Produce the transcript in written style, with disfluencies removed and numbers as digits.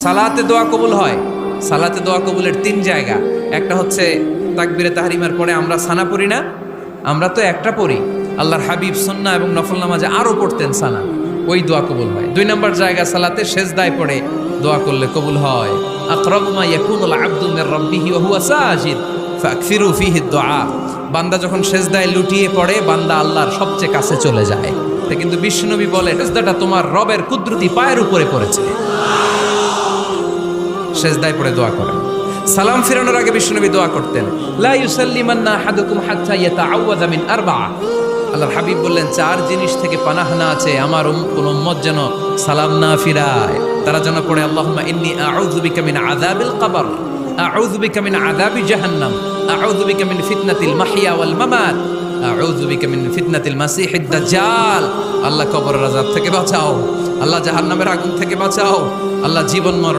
সালাতে দোয়া কবুল হয়। সালাতে দোয়া কবুলের 3 জায়গা। একটা হচ্ছে তাকবীরে তাহরিমার পরে আমরা সানা পড়ি না, আমরা তো একটা পড়ি। আল্লাহর হাবিব সুন্নাহ এবং নফল নামাজে আরো পড়তেন সানা, ওই দোয়া কবুল হয়। 2 নম্বর জায়গা সালাতে সেজদায় পড়ে দোয়া করলে কবুল হয়। আকরাবু মা ইয়াকুনুল আবদু মির রাব্বিহি ওয়া হুয়া সাজিদ ফাকসিরু ফীহি দুআ। বান্দা যখন সেজদায় লুটিয়ে পড়ে বান্দা আল্লাহর সবচেয়ে কাছে চলে যায়। কিন্তু বিশ্বনবী বলে সেজদাটা তোমার রবের কুদরতি পায়ের উপরে পড়েছে। সেজদায় পড়ে দোয়া করেন। সালাম ফিরানোর আগে বিশ্বনবী দোয়া করতেন, লা ইউসাল্লিমান্না আহাদুকুম হাত্তা ইয়াতাআওয়াযা মিন আরবা'a। আল্লাহর হাবিব বললেন 4 জিনিস থেকে পানাহ না আছে আমার কোন উম্মত যেন সালাম না ফিরায়। তারা যেন পড়ে আল্লাহুম্মা ইন্নী আউযু বিকা মিন আযাবিল কবর, আউযু বিকা মিন আযাবি জাহান্নাম, আউযু বিকা মিন ফিতনাতিল মাহইয়া ওয়াল মামাত, আউযু বিকা মিন ফিতনাতিল মাসিহিদ দাজ্জাল। আল্লাহ কবরের আযাব থেকে বাঁচাও, আল্লাহ জাহান্নামের আগুন থেকে বাঁচাও, আল্লাহ জীবন